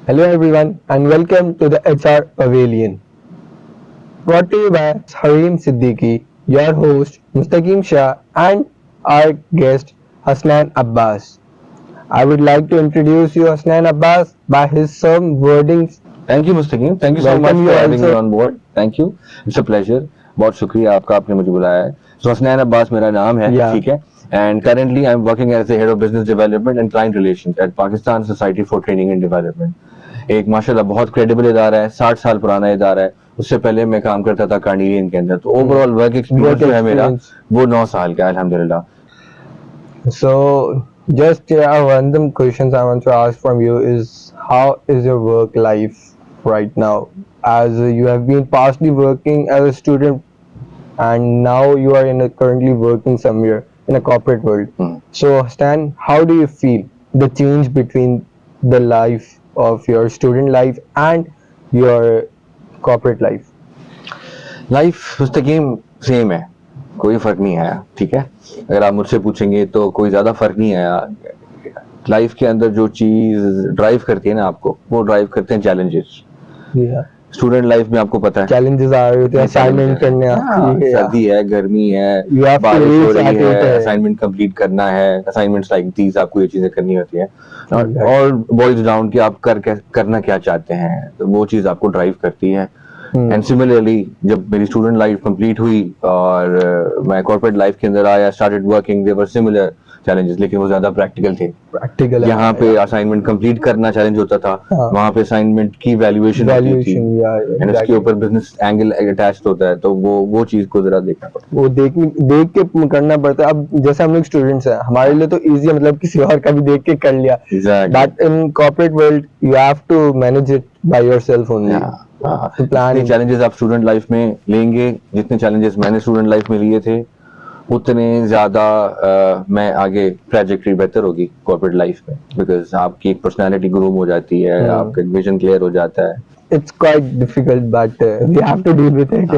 Hello everyone and welcome to the HR Pavilion. Brought to you by Hareem Siddiqui, your host Mustaqim Shah and our guest Hasnan Abbas. I would like to introduce you Hasnan Abbas by his some wordings. Thank you Mustaqeem, thank you so much Welcome you for having me also. On board. Thank you, it's a pleasure. बहुत शुक्रिया आपका, आपने मुझे बुलाया है. सो हसनैन अब्बास मेरा नाम है, Yeah. ठीक है. And currently I am working as the head of business development and client relations at Pakistan society for training and development. एक माशाल्लाह बहुत क्रेडिबल इदारा है, 60 साल पुराना इदारा है. उससे पहले मैं काम करता था कार्निलियन के अंदर. तो ओवरऑल वर्क एक्सपीरियंस जो है मेरा वो 9 साल का है अल्हम्दुलिल्लाह. So just random questions I want to ask from you is how is your work life right now, as you have been partially working as a student and now you are currently working somewhere in a corporate world. So Stan, how do you feel the change between the life of your student life and your corporate life? Life Mustaqeem same है, कोई फर्क नहीं आया. ठीक है, अगर आप मुझसे पूछेंगे तो कोई ज्यादा फर्क नहीं आया. लाइफ के अंदर जो चीज ड्राइव करती है ना आपको, वो ड्राइव करते हैं चैलेंजेस. Yeah, स्टूडेंट लाइफ में आपको पता है challenges आ रहे होते हैं, assignment करने आती है, सर्दी है, गर्मी है, You have to बारिश हो reach रही out है, होता है. असाइनमेंट कंप्लीट करना है, असाइनमेंट्स लाइक दीज, आपको ये चीजें करनी होती है. Exactly. और बॉइज डाउन कि आप करना क्या चाहते हैं, तो वो चीज आपको ड्राइव करती है. एंड सिमिलरली जब मेरी स्टूडेंट लाइफ कंप्लीट हुई और मैं कॉर्पोरेट लाइफ के अंदर आया, started working, there were similar challenges, लेकिन वो ज्यादा प्रैक्टिकल थे. practical यहाँ पे असाइनमेंट कंप्लीट करना चैलेंज होता था, हाँ. वहाँ पे असाइनमेंट की वैल्यूएशन होती थी valuation, yeah, एंड उसके exactly. ऊपर बिजनेस एंगल अटैच्ड होता है. तो वो चीज को जरा देखना पड़ता वो देख के करना पड़ता है. अब जैसे हम लोग स्टूडेंट्स हैं, हमारे लिए तो इजी है, मतलब किसी और का भी देख के कर लिया. है. Exactly. But in corporate world you have to manage it by yourself only. तो जितने चैलेंजेस आप स्टूडेंट लाइफ में लेंगे, जितने चैलेंजेस मैंने स्टूडेंट लाइफ में लिए थे, उतने ज्यादा मैं आगे ट्रैजेक्टरी बेहतर होगी कॉर्पोरेट लाइफ में, बिकॉज आपकी एक पर्सनालिटी ग्रूम हो जाती है, आपका विजन क्लियर हो जाता है. It's quite difficult but we have to deal with it.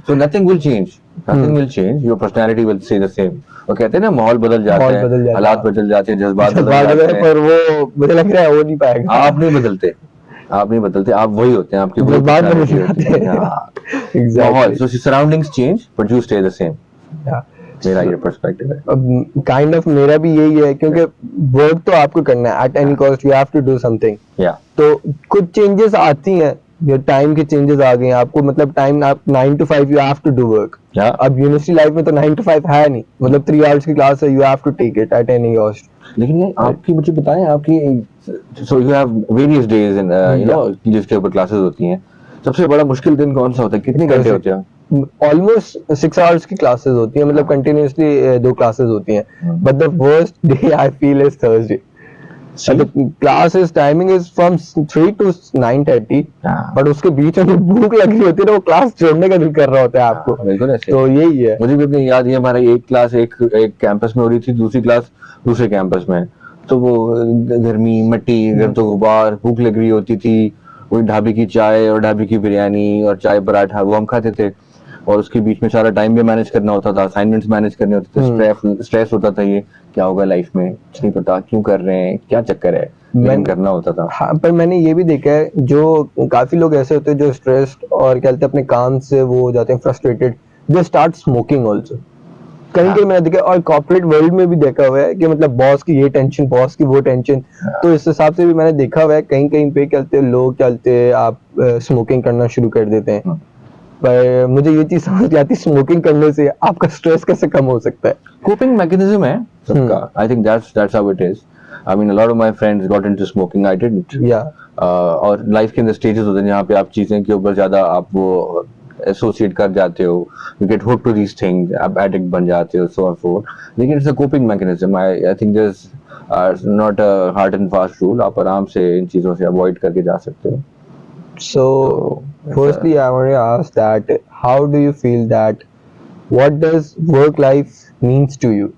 So nothing will change. Nothing will change. Your personality will stay the same. वो कहते हैं ना, माहौल बदल जाता माहौल बदल है, जाता है. हालात बदल जाते हैं, जज्बात बदल जाते हैं, पर वो मुझे लग रहा है वो नहीं पाएगा. आप नहीं बदलते. आप नहीं बदलते, आप वही होते हैं, आपकी वही जज्बात बदल personality होती है. जाते हैं. हाँ. Exactly. माहौल, so surroundings change but you stay the same. Yeah. मेरा ये पर्सपेक्टिव है. अब काइंड ऑफ मेरा भी यही है, क्योंकि वर्क तो आपको करना है, at any cost you have to do something. या तो कुछ चेंजेस आती हैं, ये टाइम के चेंजेस आ गए हैं आपको, मतलब टाइम आप 9 to 5 you have to do work. या अब यूनिवर्सिटी लाइफ में तो 9 to 5 है नहीं, मतलब 3 आवर्स की क्लास है, you have to take it at any cost. लेकिन ये आपकी, मुझे बताएं, आपकी so you have various days in you know जिसके ऊपर क्लासेस होती हैं. सबसे बड़ा मुश्किल दिन कौन सा होता है, कितने घंटे होते हैं? ऑलमोस्ट 6 आवर्स की क्लासेस होती है, मतलब कंटिन्यूअसली 2 क्लासेस होती हैं. But the worst day I feel is Thursday. The classes timing is from 3 to 9:30, but उसके बीच में जो भूख लग रही होती है ना, वो क्लास छोड़ने का दिल कर रहा होता है आपको. बिल्कुल ऐसे. तो यही है. मुझे भी अपनी याद है, हमारा एक क्लास एक कैंपस में हो रही थी, दूसरी क्लास दूसरे कैंपस में. तो वो गर्मी, मिट्टी, गर्म तो गुबार, भूख लग रही होती थी. वही ढाबे की चाय और ढाबे की बिरयानी और चाय पराठा वो हम खाते थे, और उसके बीच में सारा टाइम भी मैनेज करना होता था, असाइनमेंट्स मैनेज करने होते थे, स्ट्रेस होता था, ये क्या होगा लाइफ में, कुछ नहीं पता, क्यों कर रहे हैं, क्या चक्कर है, लेकिन करना होता था. हाँ, पर मैंने ये भी देखा है, जो काफी लोग ऐसे होते हैं जो स्ट्रेस्ड और क्या कहते हैं अपने काम से वो हो जाते हैं frustrated, they start smoking also. कहीं कहीं मैंने देखा, और कॉर्पोरेट वर्ल्ड में भी देखा हुआ है कि मतलब बॉस की ये टेंशन, बॉस की वो टेंशन. तो इस हिसाब से भी मैंने देखा हुआ है कहीं कहीं पे चलते लोग चलते आप स्मोकिंग करना शुरू कर देते हैं. पर मुझे ये चीज समझ नहीं आती, स्मोकिंग करने से आपका स्ट्रेस कैसे कम हो सकता है? कोपिंग मैकेनिज्म है सबका. I think that's how it is. I mean, a lot of my friends got into smoking, I didn't. या और लाइफ के अंदर स्टेजेस होते हैं जहाँ पे आप चीजें के ऊपर ज्यादा आप वो एसोसिएट कर जाते हो, you get hooked to these things, आप एडिक्ट बन जाते हो, सो ऑन फोर. लेकिन it's a coping mechanism. I think there is not a hard and fast rule. आप आराम से इन चीजों से अवॉइड करके जा सकते हो. So, firstly, I want to ask that how do you feel that what does work life means to you?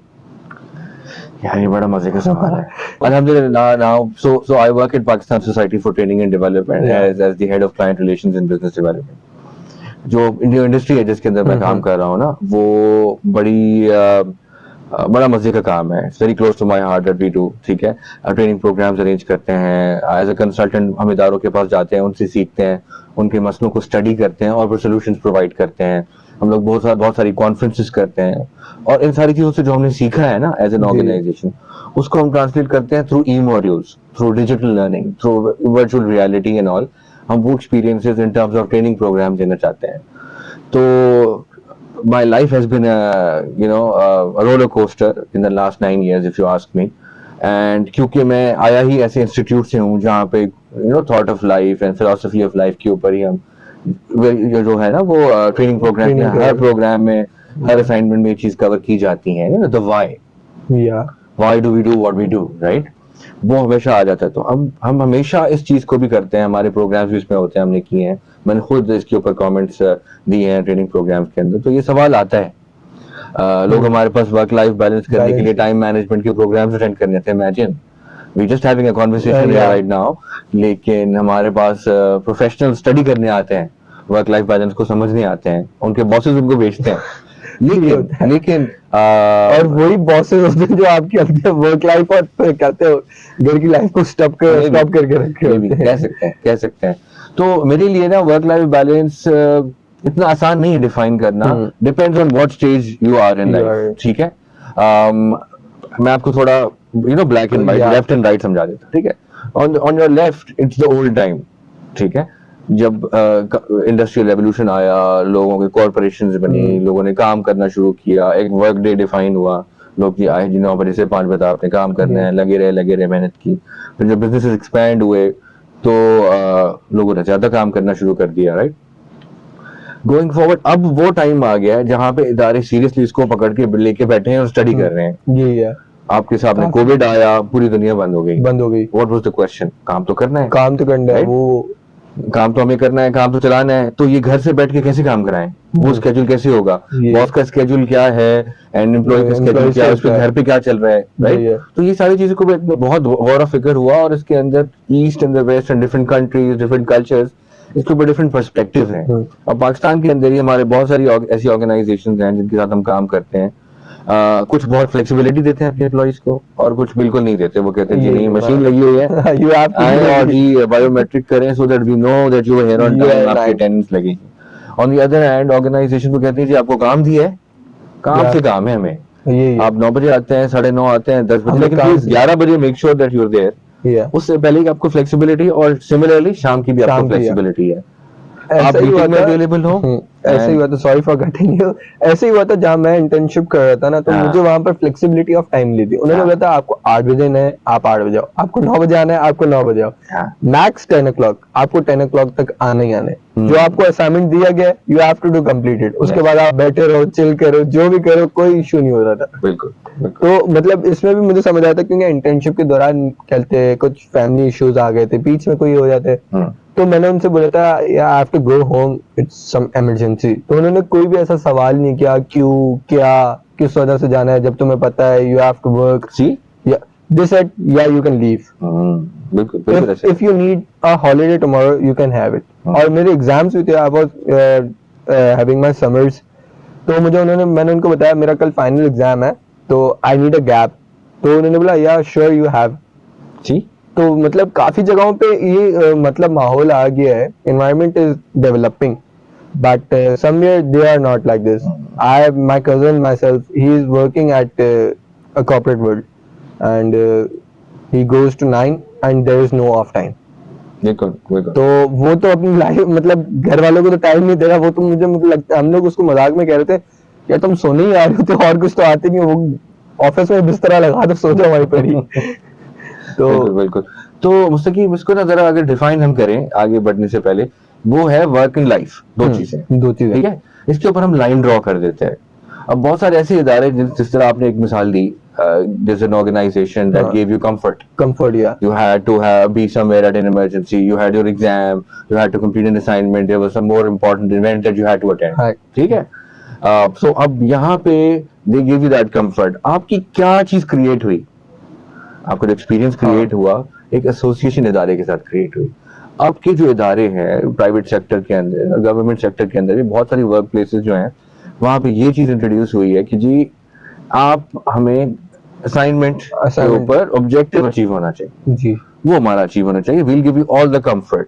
यार ये बड़ा मजे का सवाल है. Alhamdulillah, now so I work at Pakistan Society for Training and Development as the head of client relations and business development. जो Indian industry है जिसके अंदर मैं काम कर रहा हूँ ना, वो बड़ी बड़ा मजे का काम है, it's very close to my heart that we do, ठीक है। ट्रेनिंग प्रोग्राम्स अरेंज करते हैं, एज अ कंसल्टेंट हम इदारों के पास जाते हैं, उनसे सीखते हैं, उनके मसलों को स्टडी करते हैं और फिर सोल्यूशंस प्रोवाइड करते हैं। हम लोग बहुत सारी कॉन्फ्रेंसेस करते हैं, और इन सारी चीजों से जो हमने सीखा है ना एज एन जी ऑर्गेनाइजेशन, उसको हम ट्रांसलेट करते हैं through e modules, through digital learning, through virtual reality and all. हम वो experiences in terms of training program देना चाहते हैं। तो my life has been a roller coaster in the last 9 years if you ask me, and क्योंकि मैं आया ही ऐसे इंस्टीट्यूट से हूँ जहाँ पे thought of life and philosophy of life के ऊपर ही हम जो है ना वो ट्रेनिंग प्रोग्राम ट्रेनिंग में, हर प्रोग्राम में, हर असाइनमेंट में ये चीज कवर की जाती है, द या why do we do what we do, right. वो हमेशा आ जाता है। तो हम हमेशा इस चीज को भी करते हैं, हमारे प्रोग्राम्स भी इसमें होते हैं, हमने किए हैं, मैंने खुद इसके ऊपर कमेंट्स दिए हैं ट्रेनिंग प्रोग्राम्स के अंदर। तो ये सवाल आता है, लोग हमारे पास वर्क लाइफ बैलेंस करने के लिए टाइम मैनेजमेंट के प्रोग्राम्स अटेंड करने थे, imagine we just having a conversation right now, लेकिन हमारे पास प्रोफेशनल स्टडी करने आते हैं, वर्क लाइफ बैलेंस को समझने आते हैं, उनके बॉसेस उनको भेजते हैं। लेकिन और वही बॉसेस होते हैं जो आपकी वर्क लाइफ और कहते हो घर की लाइफ को स्टॉप करके रखे होते हैं। कह सकते हैं। तो मेरे लिए ना वर्क लाइफ बैलेंस इतना आसान नहीं है डिफाइन करना, depends on what stage you are in life, ठीक है। मैं आपको थोड़ा black and white, left and right समझा देता, ठीक है। On your left it's the old time, ठीक है, जब इंडस्ट्रियल रेवोल्यूशन आया, लोगों के कॉर्पोरेशंस बनी, लोगों ने काम करना शुरू किया, एक वर्क डे डिफाइन हुआ, लोग आए जी 9 बजे से 5 बजे आपने काम करना है, लगे रहे मेहनत की। फिर जब बिजनेसेस एक्सपैंड हुए तो लोगों ने ज्यादा काम करना शुरू कर दिया, राइट। गोइंग फॉरवर्ड अब वो टाइम आ गया है जहाँ पे इदारे सीरियसली इसको पकड़ के लेके बैठे हैं और स्टडी कर रहे हैं। जी है, आपके सामने कोविड आया, पूरी दुनिया बंद हो गई। What was the question? काम तो करना है, काम तो करना है, वो काम तो हमें करना है, काम तो चलाना है, तो ये घर से बैठ के कैसे काम कराएं? वो स्केड्यूल कैसे होगा? बॉस का स्केड्यूल क्या है एंड एम्प्लॉय का स्केड्यूल क्या है, उसके घर पे क्या चल रहा है, राइट। तो ये सारी चीजों को बहुत गौर फिक्र हुआ, और इसके अंदर east and the west and different countries, different cultures, इसके ऊपर डिफरेंट पर्सपेक्टिव हैं। अब पाकिस्तान के अंदर ही हमारे बहुत सारी ऐसी ऑर्गेनाइजेशंस हैं जिनके साथ हम काम करते हैं। कुछ बहुत फ्लेक्सिबिलिटी देते हैं अपने एम्प्लॉइज को, और कुछ बिल्कुल नहीं देते। वो कहते हैं जी नहीं, मशीन लगी हुई है, यू हैव आए और जी बायोमेट्रिक करें so that we know that you are here on time, आपकी अटेंडेंस लगेगी। On the other hand organization को कहते हैं जी आपको काम दिया है, काम से काम है हमें, आप 9 बजे आते हैं, 9:30 आते हैं, 10 बजे, लेकिन प्लीज 11 बजे make sure that you are there. उससे पहले कि आपको फ्लेक्सिबिलिटी, और सिमिलरली शाम की भी आपको फ्लेक्सिबिलिटी है, आप मीटिंग में अवेलेबल हो। ऐसे ही हुआ था, सॉरी फॉर कटिंग यू, ऐसे ही हुआ था जहाँ मैं इंटर्नशिप कर रहा था ना, तो मुझे वहां पर फ्लेक्सिबिलिटी ऑफ टाइम ली थी। उन्होंने बोला था आपको 8 बजे आना है, आप 8 बजे आओ, आपको 9 बजे आना है, आपको 9 बजे आओ, मैक्स 10 o'clock, आपको 10 o'clock तक आना ही आना है। जो आपको असाइनमेंट दिया गया you have to do complete it, उसके बाद आप बैठे रहो, चिल करो, जो भी करो, कोई इशू नहीं हो रहा था। बिल्कुल। तो मतलब इसमें भी मुझे समझ आया था, क्योंकि इंटर्नशिप के दौरान कहते कुछ फैमिली इश्यूज आ गए थे, बीच में कोई हो जाते, तो मैंने उनसे बोला था I have to go home, it's some emergency. तो उन्होंने कोई भी ऐसा सवाल नहीं किया क्यों, क्या, किस वजह से जाना है, जब तुम्हें पता है you have to work, they said ya you can leave, बिल्कुल। If you need a holiday tomorrow you can have it. और मेरे एग्जाम्स भी थे, I was having my summers, तो मैंने उनको बताया मेरा कल फाइनल एग्जाम है, तो आई नीड अ गैप। तो उन्होंने बोला या श्योर यू हैव। तो मतलब काफी जगहों पे ये मतलब माहौल आ गया है, environment is developing, but somewhere they are not like this. My cousin myself, he is working at a corporate world, and he goes to 9 and there is no off time. बिल्कुल। तो वो तो अपनी लाइफ मतलब घर वालों को तो टाइम नहीं दे रहा। वो तो मुझे लगता है हम लोग उसको मजाक में कह रहे थे यार तुम सोने ही आ रहे हो, और कुछ तो आते नहीं, वो ऑफिस में बिस्तरा लगा दो, सो जाओ वहीं पर ही। तो बिल्कुल। तो मुस्तकीम इसको ना जरा अगर डिफाइन हम करें आगे बढ़ने से पहले, वो है वर्क एंड लाइफ, दो चीजें, ठीक है। इसके ऊपर हम लाइन ड्रॉ कर देते हैं। अब बहुत सारे ऐसे इदारे जिस तरह आपने एक मिसाल दी, there's an organization that gave you comfort, yeah, you had to be somewhere at an emergency, you had your exam, you had to complete an assignment, there was some more important event that you had to attend, ठीक है। so अब यहाँ पे they give you that comfort, आपकी क्या चीज create हुई, आपका जो एक्सपीरियंस क्रिएट हुआ एक एसोसिएशन इदारे के साथ क्रिएट हुई। आपके जो इदारे हैं प्राइवेट सेक्टर के अंदर, गवर्नमेंट सेक्टर के अंदर भी बहुत सारी वर्क प्लेसेस जो हैं, वहां पे ये चीज इंट्रोड्यूस हुई है कि जी आप हमें असाइनमेंट के Assignment. ऊपर ऑब्जेक्टिव अचीव होना चाहिए, जी वो हमारा अचीव होना चाहिए. Will give you all the comfort.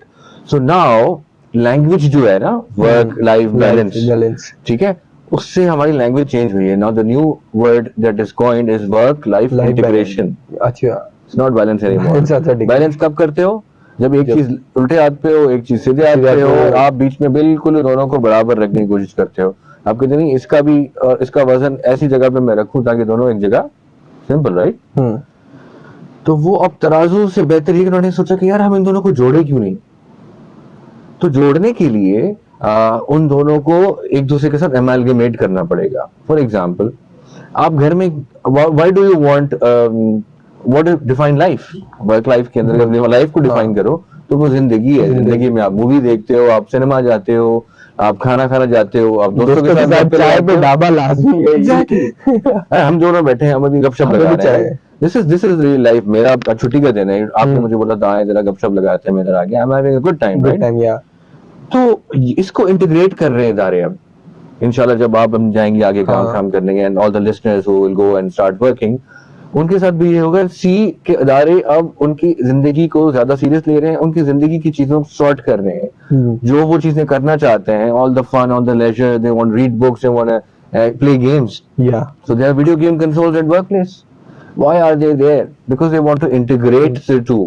So now language जो है ना, वर्क लाइफ बैलेंस, बैलेंस ठीक है, उससे हमारी लैंग्वेज चेंज हुई है. Now the new word that is coined is work life life integration. अच्छा it's not balance anymore. Balance आता है, बैलेंस कब करते हो? जब एक जब- चीज उल्टे हाथ पे हो, एक चीज सीधे हाथ पे हो, और आप बीच में बिल्कुल दोनों को बराबर रखने की कोशिश करते हो. आप कहते नहीं इसका भी और इसका वजन ऐसी जगह पे मैं रखूं ताकि दोनों एक जगह. Simple right. तो वो अब तराजू से बेहतर ये कि उन्होंने सोचा कि यार हम इन दोनों को जोड़े क्यों नहीं. तो जोड़ने के लिए उन दोनों को एक दूसरे के साथ एमालगमेट करना पड़ेगा. फॉर एग्जाम्पल, आप घर में why do you want what define life. Work life के अंदर जब लाइफ को डिफाइन करो तो वो जिंदगी है. जिंदगी में आप मूवी देखते हो, आप सिनेमा जाते हो, आप खाना खाना जाते हो, आप दोस्तों के साथ चाय पे ढाबा लाजमी है. Exactly. हम दोनों बैठे हैं, हम अभी गपशप हमें लगा भी रहे चाय हैं. This is real life. मेरा छुट्टी का दिन है, आपने मुझे बोला था आए जरा गपशप लगाते हैं, मैं इधर आ गया. I am having a good time good right. Time या तो इसको इंटीग्रेट कर रहे हैं इदारे. अब इंशाल्लाह जब आप हम जाएंगे आगे काम हाँ. शाम करने and all the listeners who will go and start working, उनके साथ भी ये होगा. सी के इदारे अब उनकी जिंदगी को ज्यादा सीरियस ले रहे हैं, उनकी जिंदगी की चीजों को सॉर्ट कर रहे हैं. जो वो चीजें करना चाहते हैं, all the fun, all the leisure, they want read books, they want play games. या So they have video game consoles at workplace. Why are they there? Because they want to integrate the two.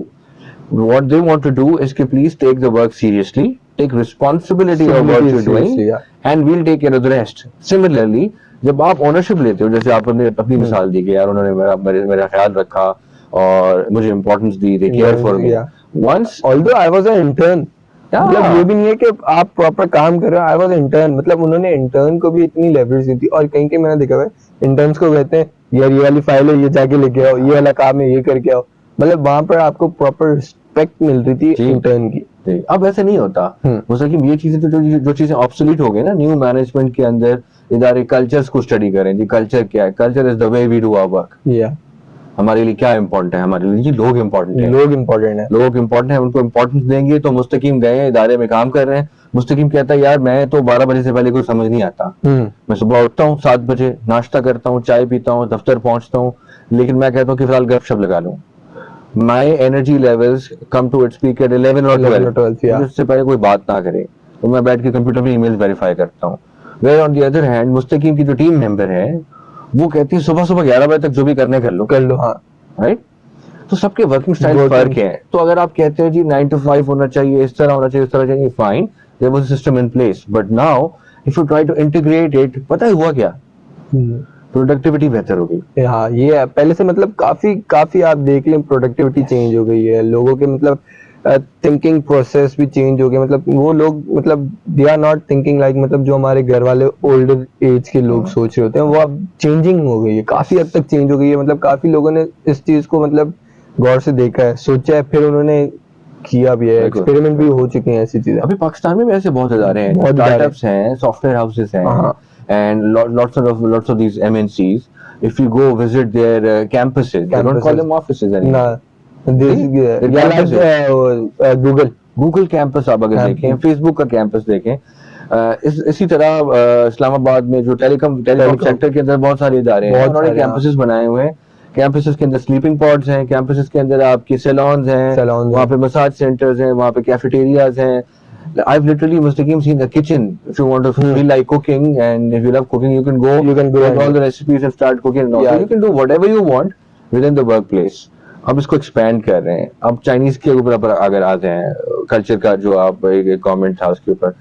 What they want to do is to please take the work seriously, take responsibility of what you're doing, Seriously, yeah. and we'll take care of the rest. Similarly, जब आप ownership लेते हो, जैसे आपने अपनी मिसाल दी कि यार उन्होंने मेरा ख्याल रखा और मुझे importance the, they care for me. Yeah. Once although I was an intern. Yeah. मतलब ये भी नहीं है कि आप प्रॉपर काम कर रहे हो. आई वाज इंटर्न, मतलब उन्होंने इंटर्न को भी इतनी लेवरेज दी थी. और कहीं कहीं मैंने देखा है इंटर्न्स को कहते हैं यार ये वाली फाइल है, ये जाके लेके आओ, ये वाला काम है, ये करके आओ. मतलब वहां पर आपको प्रॉपर रिस्पेक्ट मिल रही थी जी. इंटर्न की. जी, अब ऐसे नहीं होता. मुस्तकिम ये चीजें तो जो चीजें ऑब्सोलीट हो गई ना न्यू मैनेजमेंट के अंदर, इदारे कल्चर्स को स्टडी करें. जी कल्चर क्या है? Culture is the way we do our work. या हमारे लिए क्या इंपॉर्टेंट है? हमारे लिए जी लोग इंपॉर्टेंट है. लोग इम्पोर्टेंट है. लोग इंपॉर्टेंट है, उनको इंपॉर्टेंस देंगे. तो मुस्तकीम गए इदारे में काम कर रहे हैं. मुस्तकीम कहता है यार मैं तो 12 बजे से पहले कुछ समझ नहीं आता. मैं सुबह उठता हूँ 7 बजे, नाश्ता करता हूँ, चाय पीता हूँ, दफ्तर पहुंचता हूँ, लेकिन मैं कहता हूँ कि फिलहाल गपशप लगा लूं. My energy levels come to its peak at 11 और 12. yeah. उससे पहले कोई बात ना करे तो मैं बैठ के कंप्यूटर में ईमेल वेरीफाई करता हूँ. Where on the other hand Mustaqeem की जो टीम मेंबर है वो कहती है सुबह सुबह 11 बजे तक जो भी करने कर लो. हाँ. राइट. तो सबके वर्किंग स्टाइल Working- फर्क है. तो अगर आप कहते हैं जी 9 to 5 होना चाहिए, इस तरह होना चाहिए, इस तरह चाहिए, fine, there was a system in place. But now if you try to integrate it, पता है हुआ क्या? प्रोडक्टिविटी बेहतर हो गई. हाँ ये है. पहले से मतलब काफी आप देख लें प्रोडक्टिविटी चेंज हो गई है. लोगों के मतलब थिंकिंग प्रोसेस भी चेंज हो गया. मतलब वो लोग मतलब they are not thinking like मतलब जो हमारे घर वाले ओल्डर एज के लोग सोच रहे होते हैं, वो अब चेंजिंग हो गई है. काफी हद तक चेंज हो गई है. मतलब काफी लोगों ने इस चीज को मतलब गौर से देखा है, सोचा है, फिर उन्होंने किया भी है. बिल्कुल. एक्सपेरिमेंट भी हो चुके हैं ऐसी चीजें. अभी पाकिस्तान में भी ऐसे बहुत इदारे हैं, बहुत इदारे स्टार्टअप्स हैं, सॉफ्टवेयर हाउसेस हैं, हाँ. and lots of these MNCs. If you go visit their campuses, they don't call them offices anymore. ना They're या लाइक गूगल गूगल कैंपस आप अगर Campus. देखें, फेसबुक का कैंपस देखें, इसी तरह इस्लामाबाद में जो टेलीकॉम Telecom. सेक्टर के अंदर बहुत सारे इदारे हैं, बहुत उन्होंने सारे, हाँ. कैंपसेस बनाए हुए हैं. कैंपसेस के अंदर स्लीपिंग पॉड्स हैं, कैंपसेस के अंदर आपके सैलून्स हैं, Salons वहाँ हैं. पे मसाज सेंटर्स हैं, वहाँ पे कैफेटेरियाज हैं. I've literally Mustaqim seen the kitchen. If you want to feel like cooking and if you love cooking, you can go and- all the recipes and start cooking. And all. Yeah. So you can do whatever you want within the workplace. अब इसको expand कर रहे हैं. अब Chinese के ऊपर अगर आते हैं, कल्चर का जो आप एक कमेंट था उसके ऊपर,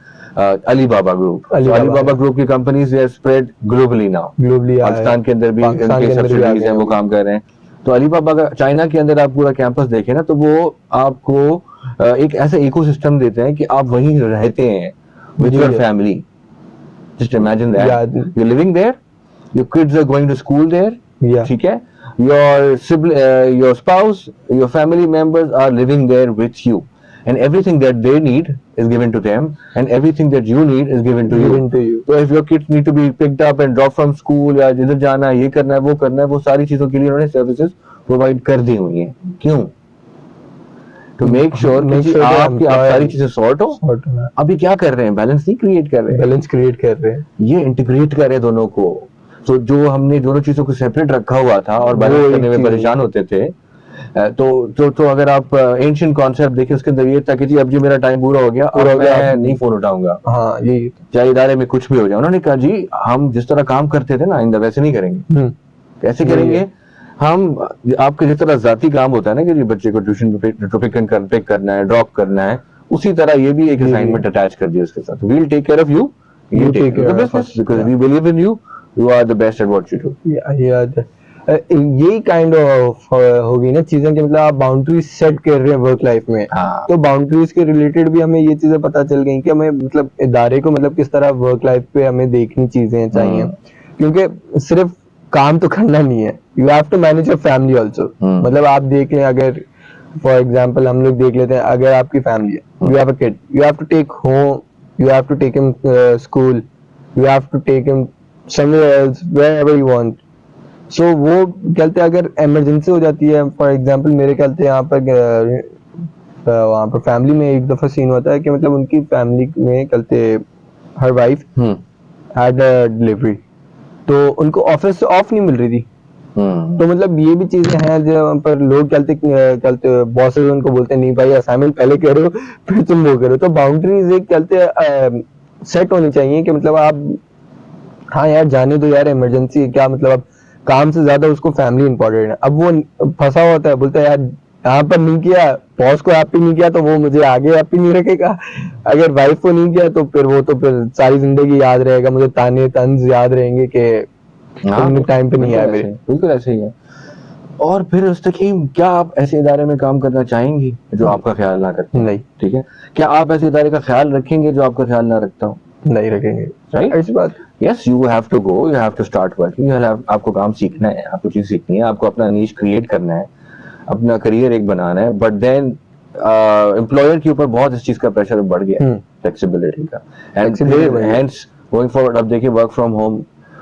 अलीबाबा ग्रुप. अलीबाबा ग्रुप की companies they spread globally now. Globally Pakistan के अंदर भी पाकिस्तान उनके के अंदर भी आ सब्सिडीज गए हैं, वो हैं. काम कर रहे हैं. तो अलीबाबा का चाइना के अंदर आप पूरा कैंपस देखें ना, तो वो आपको एक ऐसा इकोसिस्टम देते हैं कि आप वहीं रहते हैं with your Yeah. family. Just imagine that. Yeah. You're living there, your kids are going to school there. Yeah. ठीक है. Your spouse, your family members are living there with you, and everything that they need is given to them, and everything that you need is given to Given to you. So if your kids need to be picked up and dropped from school, या जिधर जाना है, ये करना है, वो सारी चीजों के लिए उन्होंने सर्विसेज प्रोवाइड कर दी हुई हैं. क्यों? To make sure कि आप सारी चीजें सॉर्ट हो. अभी क्या कर रहे हैं? बैलेंस नहीं क्रिएट कर रहे हैं, बैलेंस क्रिएट कर रहे हैं. ये इंटीग्रेट कर रहे हैं दोनों को. तो जो हमने दोनों चीजों को सेपरेट रखा हुआ था और बैलेंस वो करने एक में चीज परेशान होते थे, तो अगर आप एंशियंट कॉन्सेप्ट देखिए, उसके अंदर ये था कि जी अब जी मेरा टाइम पूरा हो गया, पूरा अब हो गया, मैं अब नहीं फोन उठाऊंगा, हाँ यही। चाहे इदारे में कुछ भी हो जाए। उन्होंने कहा जी हम जिस तरह काम करते थे ना आइंदा वैसे नहीं करेंगे। कैसे यही करेंगे? है। हम आपके जिस तरह जाती काम होता है ना कि जी बच्चे को ट्यूशन पिक करना है, ड्रॉप करना है, उसी तरह ये भी एक जी जी, असाइनमेंट अटैच कर दिया उसके साथ। We'll take care of you, you you take take care of the care of business us. Because we believe in you, you are the best at what you do. यही kind of हो गई ना चीजें कि मतलब आप boundaries set कर रहे हैं वर्क लाइफ में। हाँ। तो बाउंड्रीज के रिलेटेड भी हमें ये चीजें पता चल गई कि हमें मतलब इदारे को मतलब किस तरह वर्क लाइफ पे हमें देखनी चीजें चाहिए। क्योंकि सिर्फ काम तो करना नहीं है, you have to manage your family also. मतलब आप देख लें, अगर फॉर एग्जाम्पल हम लोग देख लेते हैं, अगर आपकी फैमिली है, you have a kid, you have to take home, you have to take him school, you have to take him somewhere else wherever you want. So वो कहते हैं अगर इमरजेंसी हो जाती है, फॉर एग्जांपल मेरे कहते हैं यहाँ पर वहाँ पर फैमिली में एक दफा सीन होता है कि मतलब उनकी फैमिली में कहते हर वाइफ हैड डिलीवरी, तो उनको ऑफिस से ऑफ नहीं मिल रही थी। तो मतलब ये भी चीजें हैं जहाँ पर लोग कहते बॉसेस उनको बोलते हैं नहीं भाई असाइनमेंट पहले करो फिर तुम वो करो। तो बाउंड्रीज एक कहते सेट होनी चाहिए कि मतलब आप, हाँ यार जाने दो यार, इमरजेंसी है क्या, मतलब अब काम से ज्यादा उसको फैमिली इंपॉर्टेंट है। अब वो फंसा होता है, बोलता है यार यहाँ पर नहीं किया, बॉस को हैप्पी नहीं किया तो वो मुझे आगे हैप्पी नहीं रखेगा, अगर वाइफ को नहीं किया तो फिर वो तो फिर सारी जिंदगी याद रहेगा, मुझे ताने तंज याद रहेंगे कि तुमने टाइम पे नहीं आया मेरे। बिल्कुल ऐसे ही है। और फिर मुस्तकीम, क्या आप ऐसे इदारे में काम करना चाहेंगे जो आपका ख्याल ना करते? नहीं, ठीक है। क्या आप ऐसे इदारे का ख्याल रखेंगे जो आपका ख्याल ना रखता हो? नहीं रखेंगे, राइट, ऐसी बात। Yes, you have to go, you have to start working, आपको काम सीखना है, आपको चीज सीखनी है, आपको अपना नीश क्रिएट करना है, अपना करियर एक बनाना है। बट देन एम्प्लॉयर के ऊपर बहुत इस चीज का प्रेशर बढ़ गया है, फ्लेक्सिबिलिटी का। एंड फिर हेंस गोइंग फॉरवर्ड, अब देखिए वर्क फ्रॉम होम,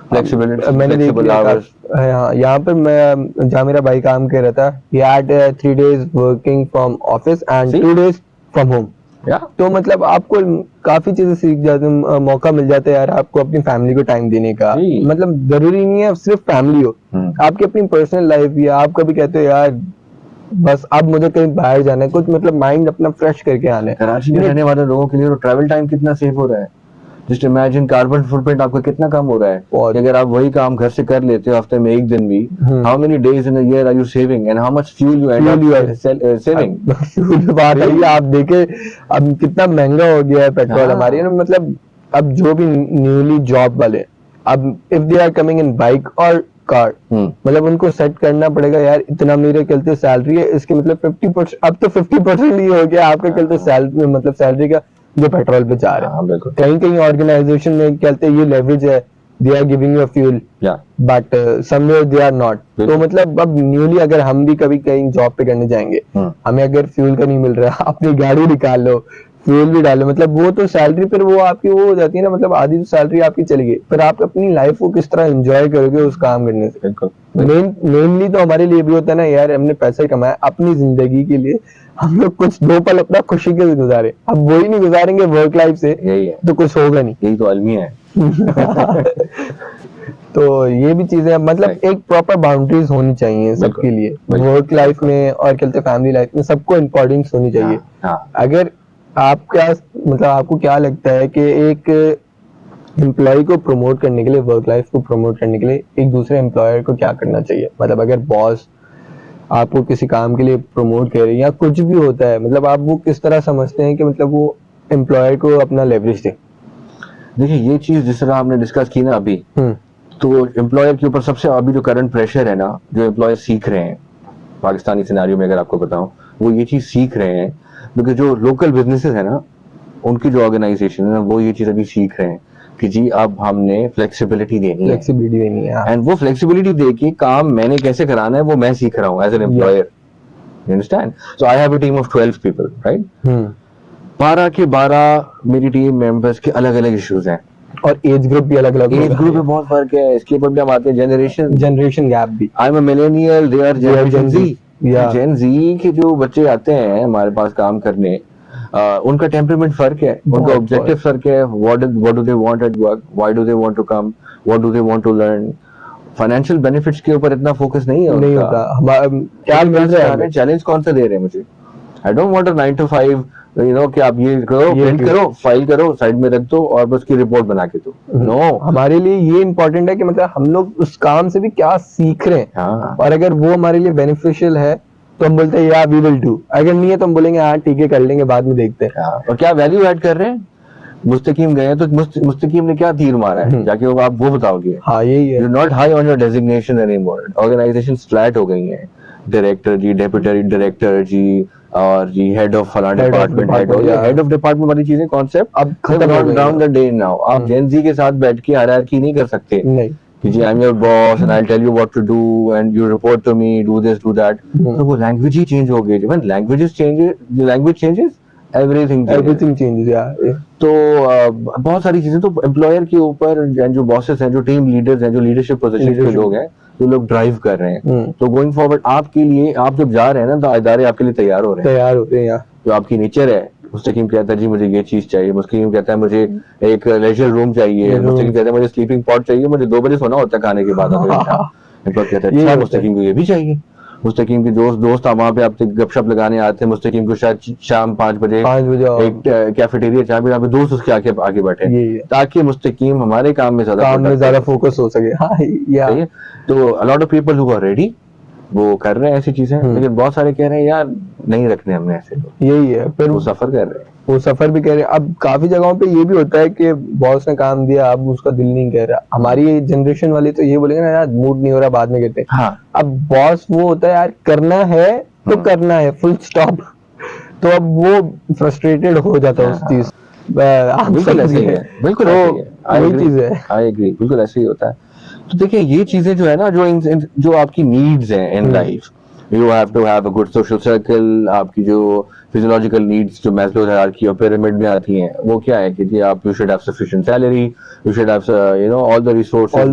फ्लेक्सिबिलिटी, मैंने देख फ्लेक्सिबल लिया आवर्स। हाँ, यहाँ पर मैं जहाँ मेरा भाई काम कर रहा था, he had 3 days working from office and See? 2 days from home। या तो मतलब आपको काफी चीजें सीख जाते, मौका मिल जाता है यार आपको अपनी फैमिली को टाइम देने का। जी। मतलब जरूरी नहीं है सिर्फ फैमिली हो, आपकी अपनी पर्सनल लाइफ भी है। आप कभी कहते हो यार बस अब मुझे कहीं बाहर जाना है, कुछ मतलब माइंड अपना फ्रेश करके आना है। कराची में रहने वाले लोगों के लिए तो ट्रैवल टाइम कितना सेव हो रहा है। जस्ट इमेजिन कार्बन फुटप्रिंट आपका कितना कम हो रहा है। बहुत। कि अगर आप वही काम घर से कर लेते हो हफ्ते में एक दिन भी, how many days in a year are you saving and how much fuel you end up saving. बात है, आप देखे अब कितना महंगा हो गया है पेट्रोल हाँ। हमारी ना। मतलब अब जो भी न्यूली जॉब वाले, अब if they are coming in bike और कार, मतलब उनको सेट करना पड़ेगा यार इतना मेरे चलते सैलरी है, इसके मतलब 50%, अब तो 50% ही हो गया आपका चलते सैलरी, मतलब सैलरी का जो पेट्रोल पे जा रहा है। कहीं कहीं ऑर्गेनाइजेशन में कहते हैं ये लेवरेज है, they are giving you fuel, but somewhere they are not. तो मतलब अब न्यूली अगर हम भी कभी कहीं जॉब पे करने जाएंगे, हमें अगर फ्यूल का नहीं मिल रहा, अपनी गाड़ी निकाल लो, फ्यूल भी डालो, मतलब वो तो सैलरी फिर वो आपकी वो हो जाती है ना, मतलब आधी तो सैलरी आपकी चली गई, फिर आप अपनी लाइफ को किस तरह एंजॉय करोगे उस काम करने से। मेनली तो हमारे लिए भी होता है ना यार, हमने पैसे कमाए अपनी जिंदगी के लिए, हम लोग कुछ 2 पल अपना खुशी के गुजारे, अब वही नहीं गुजारेंगे वर्क लाइफ से, यही है तो कुछ होगा नहीं। यही तो अलमिया है। तो ये भी चीजें मतलब एक प्रॉपर बाउंड्रीज होनी चाहिए सबके लिए, वर्क लाइफ में और कहते फैमिली लाइफ में, सबको इम्पोर्टेंस होनी चाहिए। अगर आप क्या मतलब आपको क्या लगता है कि एक एम्प्लॉय को प्रमोट करने के लिए, वर्क लाइफ को प्रमोट करने के लिए एक दूसरे एम्प्लॉयर को क्या करना चाहिए? मतलब अगर बॉस आपको किसी काम के लिए प्रमोट कर रहे हैं या कुछ भी होता है, मतलब आप वो किस तरह समझते हैं कि मतलब वो एम्प्लॉयर को अपना लेवरेज दे? देखिए ये चीज जिस तरह हमने डिस्कस की ना अभी, तो एम्प्लॉयर के ऊपर सबसे अभी जो करंट प्रेशर है ना, जो एम्प्लॉयर सीख रहे हैं पाकिस्तानी सिनेरियो में, अगर आपको बताऊं, वो ये चीज सीख रहे हैं क्योंकि जो लोकल बिजनेसेस है ना, उनकी जो ऑर्गेनाइजेशन है ना, वो ये चीज अभी सीख रहे हैं कि जी अब हमने फ्लेक्सिबिलिटी देनी है। एंड वो फ्लेक्सिबिलिटी देके काम मैंने कैसे कराना है वो मैं सीख रहा हूँ as an employer. You understand? So I have a team of 12 people, right? 12 के 12 मेरी टीम मेंबर्स के अलग अलग इश्यूज हैं और एज ग्रुप भी अलग अलग, एज ग्रुप में बहुत फर्क है। इसके ऊपर भी हम आते हैं जनरेशन गैप भी। I am a millennial, they are generation Z. Gen Z के जो बच्चे आते हैं हमारे पास काम करने, उनका टेम्परामेंट फर्क है, उनका ऑब्जेक्टिव फर्क है। What do they want at work, why do they want to come, what do they want to learn, financial benefits के ऊपर इतना फोकस नहीं है नहीं उनका। होता हमारा क्या मिल रहा है हमें। चैलेंज कौन सा दे रहे हैं मुझे? I don't want a 9 to 5 कि आप ये करो, ये प्रिंट क्यों? करो, फाइल करो, साइड में रख दो और बस की रिपोर्ट बना के दो। नो, हमारे लिए ये इम्पोर्टेंट है कि मतलब हम लोग उस काम से भी क्या सीख रहे हैं, हाँ और अगर वो हमारे लिए बेनिफिशियल है तो हम बोलते हैं या वी विल डू, अगर नहीं है तो हम बोलेंगे हाँ ठीक है कर लेंगे बाद में देखते हैं। हाँ। और क्या वैल्यू ऐड कर रहे हैं? मुस्तकीम गए हैं तो मुस्तकीम ने क्या तीर मारा है जाके, वो आप वो बताओगे। हाँ यही है। You not high on your designation anymore. Organisation flat हो गई हैं, director ji, deputy director ji, और जी हेड ऑफ फला Head of department, department, head of department वाली चीजें कॉन्सेप्ट अब खत्म हो गई डाउन हैं। The day now. आप जेन जी के साथ बैठ के हायरार्की नहीं कर सकते नहीं कि जी I am your boss and I tell you what to do and you report to me, do this do that. तो वो लैंग्वेज ही चेंज हो गई। When languages changes, language changes, everything everything changes यार। तो बहुत सारी चीजें तो एम्प्लॉयर के ऊपर, जो बॉसेस हैं, जो टीम लीडर्स हैं, जो लीडरशिप पोजीशन पे Leadership। लोग हैं, जो लोग ड्राइव कर रहे हैं, तो गोइंग फॉरवर्ड आपके लिए, आप जब जा रहे हैं ना तो इदारे आपके लिए तैयार हो रहे हैं। तैयार होते हैं यार। जो आपकी नेचर है, मुस्तकीम कहता है जी मुझे ये चीज चाहिए, मुस्तकीम कहता है मुझे एक लेजर रूम चाहिए, मुस्तकीम कहता है मुझे स्लीपिंग पॉड चाहिए, मुझे 2 बजे सोना होता है खाने के बाद। एम्प्लॉयर कहता है अच्छा मुस्तकीम को ये भी चाहिए। मुस्तकीम के दोस्त वहां पे आपसे गपशप लगाने आते हैं, मुस्तकीम को शायद शाम 5 बजे एक कैफेटेरिया जहाँ पे दोस्त उसके आगे बैठे, ताकि मुस्तकीम हमारे काम में ज्यादा फोकस हो सके। हाँ यार। तो a lot of people who are ready वो कर रहे हैं ऐसी चीजें, लेकिन बहुत सारे कह रहे हैं यार नहीं रखने हमने ऐसे लोग। यही है, फिर वो सफर कर रहे हैं, वो सफर भी कह रहे हैं। अब काफी जगहों पे ये भी होता है कि बॉस ने काम दिया, अब उसका दिल नहीं कह रहा। हमारी जनरेशन वाले तो ये बोलेंगे ना यार मूड नहीं हो रहा बाद में कहते हैं। हाँ। अब बॉस वो होता है यार करना है तो करना है, फुल स्टॉप। तो अब वो फ्रस्ट्रेटेड हो जाता है उस चीज। बिल्कुल ऐसे ही है, बिल्कुल ऐसे ही है। वही चीज है। आई एग्री, बिल्कुल ऐसे ही होता है। तो देखिए ये चीजें जो है ना, जो आपकी नीड्स हैं in life, you have to have a good social circle. आपकी जो फिजियोलॉजिकल नीड्स जो मैस्लो हायरार्की और पिरामिड में आती हैं, वो क्या है कि जी आप you should have sufficient salary, you should have all the resources,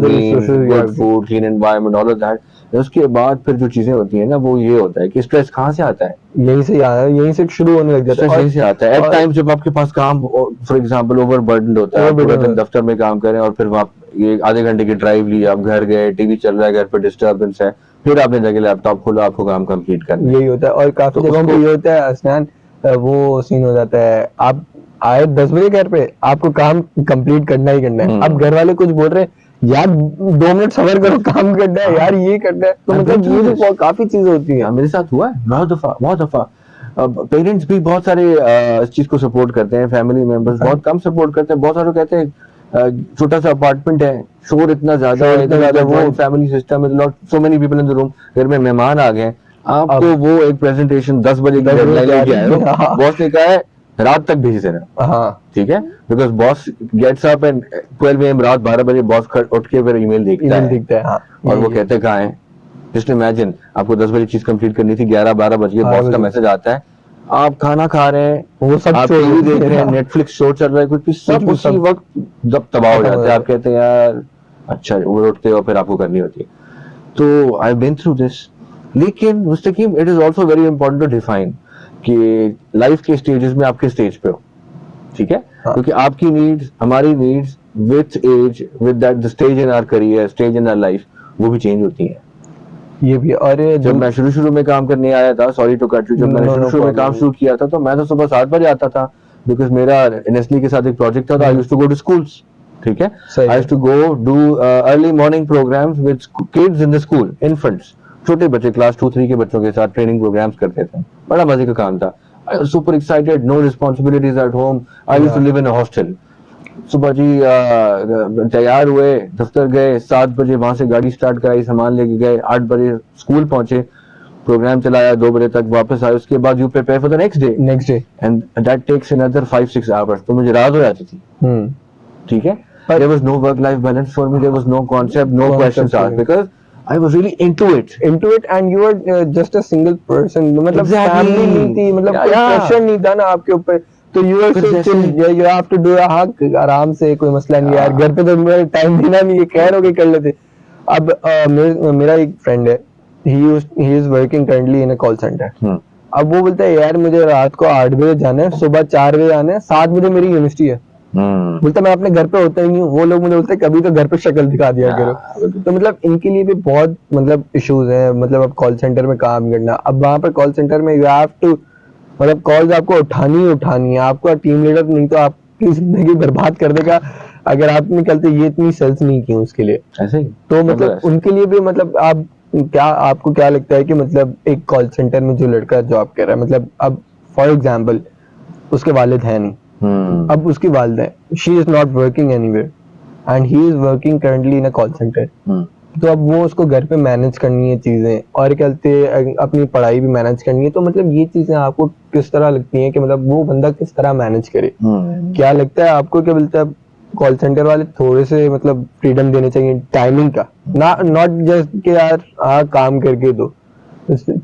good food, clean environment, all of that. उसके बाद फिर जो चीजें होती है ना, वो ये होता है कि स्ट्रेस कहाँ से आता है? यहीं से आता है, यहीं से शुरू होने लग जाता है। यहीं से आता है। एट टाइम्स जब आपके पास काम फॉर एग्जांपल ओवरबर्डन्ड होता है, पूरा दिन दफ्तर में काम करें और फिर आप ये आधे घंटे की ड्राइव ली, आप घर गए, टीवी चल रहा है, घर पे डिस्टर्बेंस है, फिर आपने जाके लैपटॉप खोला, आपको काम कंप्लीट करना है। यही होता है। और काफी जगहों पे ये होता है असनान, वो सीन हो जाता है, आप आए 10 बजे घर पे, आपको काम कंप्लीट करना ही करना है। अब घर वाले कुछ बोल रहे हैं यार 2 मिनट सबर करो, काम करना है यार, ये करना है। तो मतलब ये भी काफी चीजें होती है। मेरे साथ हुआ है बहुत दफा। पेरेंट्स भी बहुत सारे इस चीज को सपोर्ट करते हैं, फैमिली मेंबर्स बहुत कम सपोर्ट करते हैं। बहुत सारे कहते हैं छोटा सा अपार्टमेंट है, शोर इतना ज्यादा है, वो फैमिली सिस्टम है, lot so many people in the room, घर में मेहमान आ गए, आपको वो एक प्रेजेंटेशन 10 बजे की डेडलाइन लेके आए हो, बॉस ने कहा है रात तक भेज देना। हाँ ठीक है, because boss gets up and 12 AM रात 12 बजे बॉस उठ के फिर ईमेल देखता है। हाँ। और वो कहते हैं कहाँ है? जस्ट इमेजिन आपको 10 बजे चीज कंप्लीट करनी थी, 11-12 बजे बॉस का मैसेज आता है, आप खाना खा रहे हैं, वो सब आप टीवी देख रहे हैं, नेटफ्लिक्स शो चल रहा है, कुछ सब उसी वक्त जब तबाह हो जाते हैं। आप कहते हैं यार अच्छा, वो उठते हो फिर आपको करनी होती है। तो आई बीन थ्रू दिस। लेकिन Mustaqeem it is also very important to define कि लाइफ के स्टेजेस में आप किस स्टेज पे हो, ठीक है? क्योंकि आपकी नीड्स, हमारी needs with age, with that the stage in our career, stage in our life, वो भी चेंज होती है। ये भी। और जब मैं शुरू में काम करने आया था, सॉरी टू कट यू, जब मैंने शुरू में काम शुरू किया था तो मैं तो सुबह 7 बजे आता था, बिकॉज मेरा नेस्ले के साथ एक प्रोजेक्ट था। I used to go to schools, ठीक है? I used to go do early morning programmes with kids in the school, infants, छोटे बच्चे, क्लास 2-3 के बच्चों के साथ ट्रेनिंग प्रोग्राम्स करते थे। बड़ा मजे का काम था। I was super excited, no responsibilities at home. I used to live in a hostel. सुबह जी तैयार हुए, दफ्तर गए, 7 बजे वहां से गाड़ी स्टार्ट कराई, सामान लेके गए, 8 बजे स्कूल पहुंचे, प्रोग्राम चलाया 2 बजे तक, वापस आए। उसके बाद you prepare for the next day and that takes another 5-6 hours. तो मुझे रात हो जाती थी, ठीक है? There was no work-life balance for me. There was no concept, no questions asked, because I was really into it, and you were just a single person. मतलब family नहीं थी, मतलब कोई pressure नहीं था ना आपके ऊपर, तो you were so chill. You have to do हाँ आराम से, कोई मसला नहीं यार। घर पे तो मेरा टाइम देना नहीं है, खैर हो के कर लेते। अब मेरा एक फ्रेंड है, he is working currently in a call center. अब वो बोलता है यार मुझे रात को 8 बजे जाना है, सुबह 4 बजे आना है, 7 बजे मेरी यूनिवर्सिटी है। बोलता मैं अपने घर पे होता ही नहीं हूँ। वो लोग मुझे बोलते हैं कभी तो घर पे शक्ल दिखा दिया करो। तो मतलब इनके लिए भी बहुत मतलब इश्यूज हैं। मतलब अब कॉल सेंटर में काम करना, अब वहां पर कॉल सेंटर में यू हैव टू मतलब कॉल्स आपको उठानी ही उठानी है। आपका टीम लीडर नहीं तो आपकी जिंदगी बर्बाद कर देगा अगर आप निकलते ये इतनी सेल्स नहीं की उसके लिए। ऐसे ही तो मतलब उनके लिए भी मतलब आप क्या आपको क्या लगता है कि मतलब एक कॉल सेंटर में जो लड़का जॉब कर रहा है, मतलब अब फॉर एग्जांपल उसके वालिद है नहीं, अब उसकी वालिदा है, she is not working anywhere and he is working currently in a call centre. तो अब वो उसको घर पे मैनेज करनी है चीजें और कहते अपनी पढ़ाई भी मैनेज करनी है। तो मतलब ये चीजें आपको किस तरह लगती हैं कि मतलब वो बंदा किस तरह मैनेज करे? क्या लगता है आपको? क्या बोलता है कॉल सेंटर वाले थोड़े से मतलब फ्रीडम देने चाहिए टाइमिंग का, ना नॉट जस्ट कि यार काम करके दो,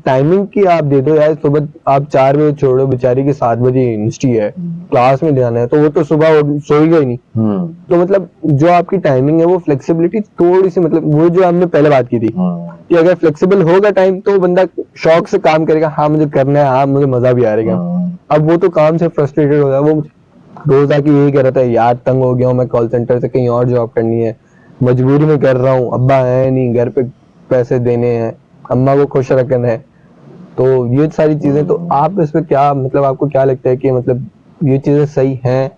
टाइमिंग की आप दे दो यार। सुबह आप 4 बजे छोड़ो, बेचारी की 7 बजे यूनिवर्सिटी है, क्लास में जाना है, तो वो तो सुबह सोएगा ही नहीं। तो मतलब जो आपकी टाइमिंग है वो फ्लेक्सिबिलिटी थोड़ी सी मतलब वो जो हमने पहले बात की थी कि अगर फ्लेक्सिबल होगा टाइम तो बंदा शौक से काम करेगा, हाँ मुझे करना है, हाँ मुझे मजा भी आएगा। अब वो तो काम से फ्रस्ट्रेटेड हो जाए, वो रोज आके यही कह रहा था यार तंग हो गया हूँ मैं कॉल सेंटर से, कहीं और जॉब करनी है, मजबूरी में कर रहा हूँ, अब्बा है नहीं घर पे, पैसे देने हैं, अम्मा को खुश रखना है। तो ये सारी चीजें, तो आप इस पे क्या मतलब आपको क्या लगता है कि मतलब ये चीजें सही हैं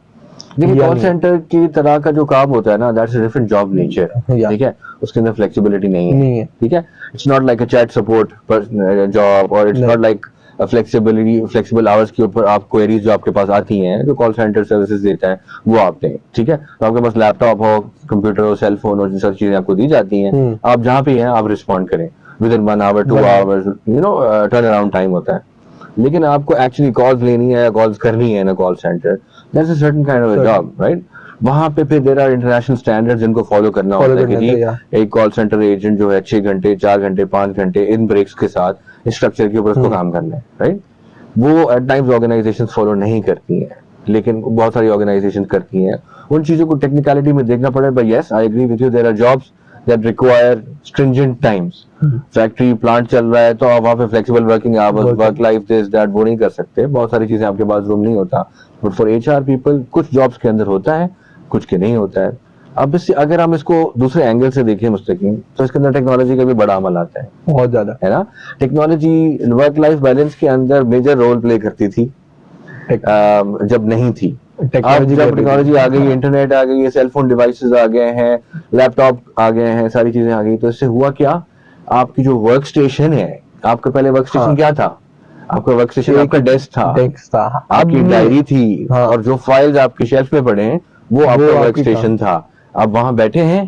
देखिए या कॉल नहीं? सेंटर की तरह का जो काम होता है ना, that's a different job nature. या ठीक है, उसके अंदर फ्लेक्सिबिलिटी नहीं है। नहीं है, ठीक है, it's not like a chat support job, और इट्स नहीं नॉट लाइक फ्लेक्सिबल आवर्स के ऊपर आप क्वेरीज जो आपके पास आती हैं जो कॉल सेंटर सर्विसेज देता है वो आप दें। ठीक है, तो आपके पास लैपटॉप हो, कंप्यूटर हो, सेल फोन हो, जिन सारी चीजें आपको दी जाती हैं, आप जहाँ पे हैं आप रिस्पॉन्ड करें within 1 hour 2 hours, you know, turnaround time होता है। लेकिन आपको एक्चुअली कॉल्स लेनी है या कॉल्स करनी है ना call centre, that's a certain kind of a job, right? वहां पे फिर देयर आर इंटरनेशनल स्टैंडर्ड्स जिनको फॉलो करना होता है कि जी एक कॉल सेंटर एजेंट जो है 6 घंटे 4 घंटे 5 घंटे इन ब्रेक्स के साथ स्ट्रक्चर के ऊपर उसको काम करना है, राइट? वो एट टाइम्स ऑर्गेनाइजेशन फॉलो नहीं करती हैं, लेकिन बहुत सारी ऑर्गेनाइजेशन करती हैं। उन चीजों को टेक्निकलिटी में देखना पड़े, but yes I agree with you, there are jobs that require stringent times. Factory plant चल रहा है तो आप वहाँ पे flexible working hours, work life this that वो नहीं कर सकते, बहुत सारी चीजें आपके पास रूम नहीं होता। बट फॉर एचआर पीपल कुछ जॉब्स के अंदर होता है, कुछ के नहीं होता है। अब इससे अगर हम इसको दूसरे एंगल से देखें मुस्तकीम, तो इसके अंदर टेक्नोलॉजी का भी बड़ा अमल आता है, बहुत ज्यादा है ना? टेक्नोलॉजी वर्क लाइफ बैलेंस के अंदर मेजर रोल प्ले करती थी जब नहीं थी। अब जब टेक्नोलॉजी आ गई, इंटरनेट आ गई है, सेलफोन डिवाइसेस आ गए हैं, लैपटॉप आ गए हैं, सारी चीजें आ गई, तो इससे हुआ क्या, आपकी जो वर्क स्टेशन है, आपका पहले वर्क स्टेशन क्या था? आपका वर्क स्टेशन आपका डेस्क था, आपकी डायरी थी, और जो फाइल्स आपके शेल्फ पे पड़े हैं वो आपका वर्क स्टेशन था। अब वहां बैठे हैं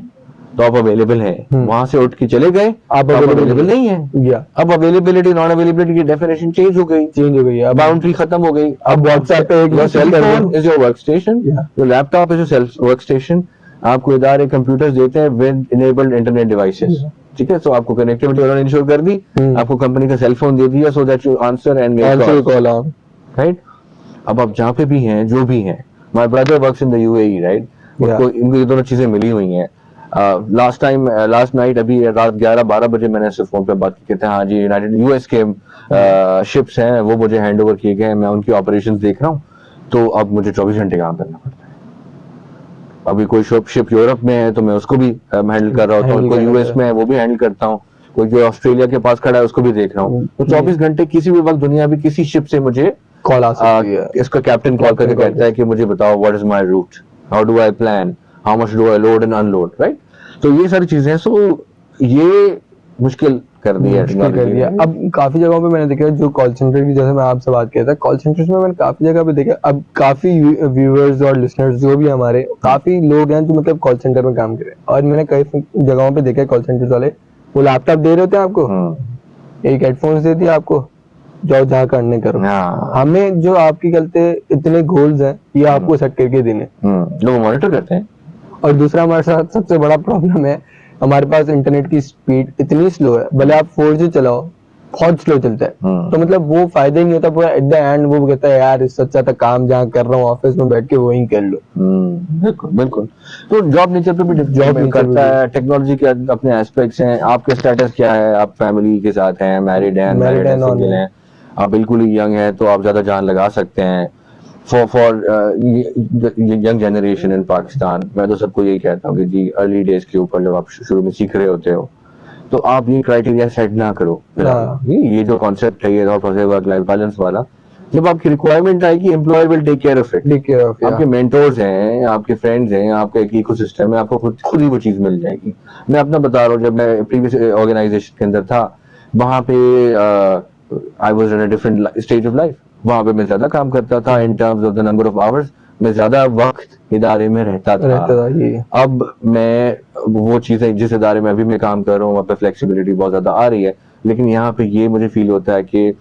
तो आप अवेलेबल हैं, वहां से उठ के चले गए आप अवेलेबल नहीं है। अब अवेलेबिलिटी नॉन अवेलेबिलिटी की डेफिनेशन चेंज हो गई, बाउंड्री खत्म हो गई। अब व्हाट्सएप पे your cell phone is your work station, your laptop is your work station. आपको इदारे कंप्यूटर्स देते हैं विद इनेबल्ड इंटरनेट डिवाइसेस, ठीक है? तो आपको कनेक्टिविटी उन्होंने इंश्योर कर दी, आपको कंपनी का सेल फोन दे दिया सो that you answer and make call, right? अब आप जहाँ पे भी हैं, जो भी हैं, my brother works in the UAE, right? उसको इनको ये दोनों चीजें मिली हुई हैं। लास्ट नाइट अभी रात 11-12 बजे मैंने उससे फोन पे बात की, कहते हैं हाँ जी यूनाइटेड यूएस के शिप्स हैं वो मुझे हैंड ओवर किए गए, मैं उनकी ऑपरेशंस देख रहा हूँ, तो अब मुझे 24 घंटे काम करना पड़ता है। अभी कोई शिप यूरोप में है तो मैं उसको भी हैंडल कर रहा होता हूँ, कोई यूएस में है वो भी हैंडल करता हूँ, कोई जो ऑस्ट्रेलिया के पास खड़ा है उसको भी देख रहा हूँ। तो 24 घंटे किसी भी वक्त दुनिया में किसी शिप से मुझे कॉल आ सकती है। इसका कैप्टन कॉल करके कहता है कि मुझे बताओ what is my route, how do I plan, how much do I load and unload, right? तो ये सारी चीजें हैं। सो ये मुश्किल कर दिया है। अब काफी जगहों पे मैंने देखा जो कॉल सेंटर की, जैसे मैं आपसे बात किया था, कॉल सेंटर्स में मैंने काफी जगह पे देखा, अब काफी व्यूअर्स और लिसनर्स जो भी हमारे काफी लोग हैं जो मतलब कॉल सेंटर में काम कर रहे हैं, और मैंने कई जगहों पे देखा कॉल सेंटर वाले वो लैपटॉप दे रहे होते हैं आपको, एक हेडफोन्स दे दिया आपको, जाओ जहाँ करने करो। हमें जो आपकी गलती इतने गोल्स हैं ये आपको सेट करके देने, लोग मॉनिटर करते हैं। और दूसरा हमारे साथ सबसे बड़ा प्रॉब्लम है, हमारे पास इंटरनेट की स्पीड इतनी स्लो है, भले आप 4G चलाओ बहुत स्लो चलता है। तो मतलब वो फायदा ही नहीं होता, पूरा एट द एंड वो कहता है यार इससे अच्छा था काम जहाँ कर रहा हूँ ऑफिस में बैठ के वहीं कर लो। बिल्कुल बिल्कुल। तो जॉब नेचर पे भी जॉब करता है, टेक्नोलॉजी के अपने एस्पेक्ट्स हैं। आपका स्टेटस क्या है, आप फैमिली के साथ हैं, मैरिड हैं, सिंगल हैं, आप बिल्कुल ही यंग हैं तो आप ज्यादा जान लगा सकते हैं। यंग जनरेशन इन पाकिस्तान, मैं तो सबको यही कहता हूँ कि जी अर्ली डेज के ऊपर जब आप शुरू में सीख रहे होते हो तो आप ये क्राइटेरिया सेट ना करो। हाँ। ये जो कॉन्सेप्ट है ये वर्क लाइफ बैलेंस वाला, जब आपकी रिक्वायरमेंट आएगी employer will take care of it. Take care of, आपके yeah. मेंटोर्स हैं, आपके फ्रेंड्स हैं, आपका एक इकोसिस्टम है, आपको खुद ही वो चीज मिल जाएगी। मैं अपना बता रहा हूँ, जब मैं प्रीवियस ऑर्गेनाइजेशन के अंदर था वहां पे I was in a different stage of life. वहां पे मैं ज्यादा काम करता था इन terms of the number of hours, मैं ज्यादा वक्त इदारे में रहता था। ये अब मैं वो चीजें जिस इदारे में अभी मैं काम कर रहा हूँ वहाँ पे फ्लेक्सिबिलिटी बहुत ज्यादा आ रही है, लेकिन यहाँ पे ये मुझे फील होता है कि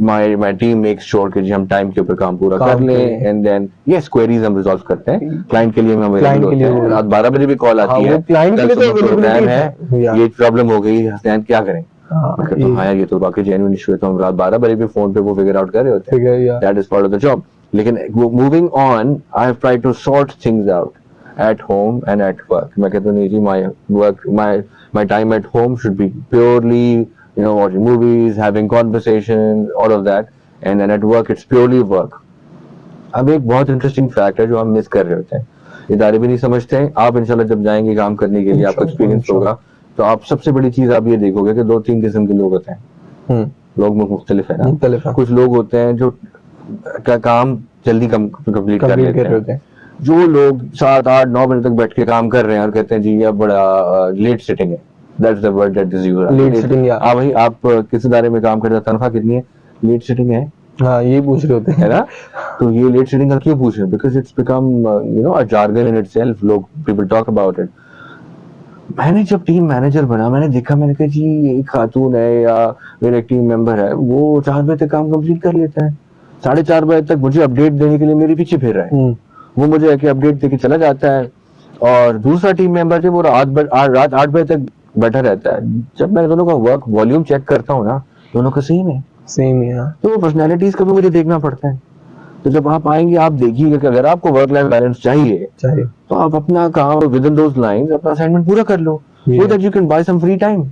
my टीम मेक्स श्योर कि जी हम टाइम के ऊपर काम पूरा कर लें, एंड देन यस क्वेरीज हम रिजॉल्व करते हैं। क्लाइंट के लिए हम अवेलेबल होते हैं, रात 12 बजे भी कॉल आती है, क्लाइंट के लिए तो प्रोग्राम है, yeah. ये प्रॉब्लम हो गई हसनैन क्या करें। मैं कहता हूँ ये- हाँ यार ये तो वाकई जेन्युइन इशू है, तो हम रात 12 बजे भी फोन पे वो फिगर आउट कर रहे होते हैं। yeah. That is part of the job. लेकिन moving on I have tried to sort things out at home and at work. मैं कहता हूँ नहीं जी, my time at home should be purely, you know, watching movies, having conversations, all of that, and then at work it's purely work. अब एक बहुत interesting fact है जो हम मिस कर रहे होते हैं, इदारे भी नहीं समझते हैं। आप इंशाल्लाह जब जाएंगे काम करने के लिए आपको एक्सपीरियंस होगा, तो आप सबसे बड़ी चीज आप ये देखोगे कि 2-3 किस्म के लोग होते हैं। लोग मुख्तलिफ है ना, मुख्तलिफ है। कुछ लोग होते हैं जो का काम जल्दी कंप्लीट कर लेते हैं। जो लोग 7-8-9 बजे तक बैठ के काम कर रहे हैं और कहते हैं जी ये बड़ा लेट सिटिंग है, that's the word that is used. Late sitting, या हाँ भाई, आप किस इदारे में काम कर रहे हैं, तनख्वाह कितनी है, लेट सिटिंग है। हाँ ये पूछ रहे होते हैं, है ना। तो ये लेट सिटिंग का क्यों पूछ रहे हैं, because it's become you know a jargon in itself, लोग पीपल टॉक अबाउट इट। मैंने जब टीम मैनेजर बना, मैंने देखा, मैंने कहा जी एक खातून है या मेरा एक टीम मेंबर है, वो 4 बजे तक काम कंप्लीट कर लेता है, 4:30 बजे तक मुझे अपडेट देने के लिए मेरे पीछे फिर रहा है। वो मुझे आके अपडेट देके चला जाता है, और दूसरा टीम मेंबर है वो रात 8 बजे तक बैठा रहता है। जब मैं दोनों का वर्क वॉल्यूम चेक करता हूँ ना, दोनों का सेम है, सेम है। तो पर्सनैलिटीज का भी मुझे देखना पड़ता है। तो जब आप आएंगे आप देखिएगा कि अगर आपको वर्क लाइफ बैलेंस चाहिए तो आप अपना काम विद इन दोज लाइंस अपना असाइनमेंट पूरा कर लो, so that you can buy some free time.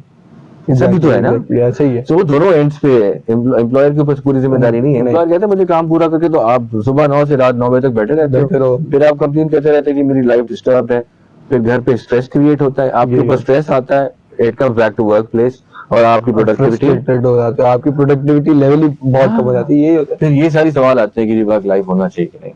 ऐसा भी तो है ना, सही है। तो दोनों एंड्स पे है, एम्प्लॉयर के ऊपर पूरी जिम्मेदारी नहीं है। एम्प्लॉयर कहते हैं मुझे काम पूरा करके, तो आप सुबह 9 से रात 9 बजे तक बैठे रहते हो, फिर आप कंप्लेन करते रहते हैं कि मेरी लाइफ डिस्टर्ब है, फिर घर पे स्ट्रेस क्रिएट होता है, आपके ऊपर स्ट्रेस आता है, it comes back to workplace, और आपकी प्रोडक्टिविटी हो जाती है, आपकी प्रोडक्टिविटी लेवल ही बहुत कम हो जाती है। यही होता है। फिर ये सारी सवाल आते हैं कि वर्क लाइफ होना चाहिए कि नहीं।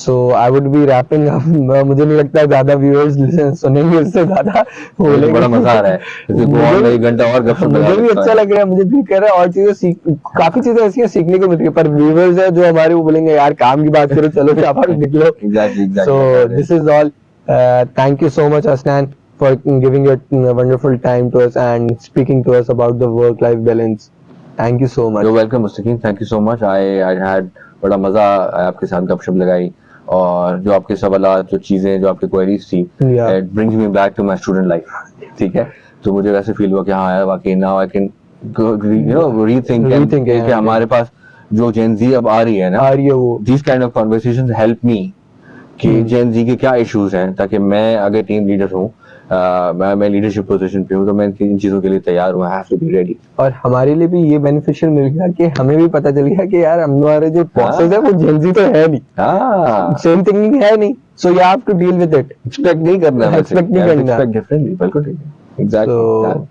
So I would be wrapping up. मुझे नहीं लगता ज्यादा व्यूअर्स सुनेंगे, उससे ज्यादा बोलेंगे। बड़ा मजा आ रहा है, मुझे एक घंटा और गपशप लगा मुझे भी अच्छा लग रहा है, मुझे भी कह रहा है, और चीजें काफी चीजें ऐसी सीखने को मिल रही है, पर व्यूअर्स है जो हमारे वो बोलेंगे यार काम की बात करो, चलो शाबाश निकलो। Exactly. So this is all. Thank you so much, Hasnan, for giving your wonderful time to us and speaking to us about the work-life balance. Thank you so much. You're welcome, Mustaqim. Thank you so much. I had बड़ा मजा आया आपके साथ गपशप लगाई, और जो आपके सवाल, जो चीजें, जो आपकी क्वेरीज थी, it brings me back to my student life. ठीक है, तो मुझे वैसे फील हुआ कि हाँ यार वाकई now I can you know rethink कि हमारे पास जो Gen Z अब आ रही है ना, वो these kind of conversations help me कि Gen Z के क्या इश्यूज हैं, ताकि मैं अगर टीम लीडर हूँ, मैं लीडरशिप पोजीशन पे हूँ, तो मैं इन चीजों के लिए तैयार हूँ, I have to be ready। और हमारे लिए भी ये बेनिफिशियल मिल गया कि हमें भी पता चल गया कि यार हमारे जो बॉसेस है वो Gen Z तो है नहीं, सेम थिंकिंग है नहीं, so you have to deal with it. Expect नहीं करना, एक्सपेक्ट नहीं करना, एक्सपेक्ट डिफरेंटली, बिल्कुल ठीक है, exactly.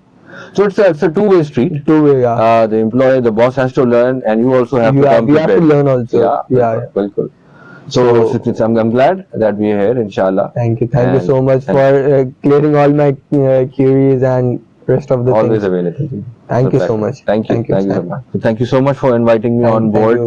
So it's a two-way street. Two-way, yeah. The employee, the boss has to learn, and you also have to come prepared. You have to learn also. Yeah. Bilkul. So I'm glad that we are here, inshallah. Thank you so much for clearing all my queries and rest of the always things. Available. Thank you so much. Thank you so much for inviting me on board.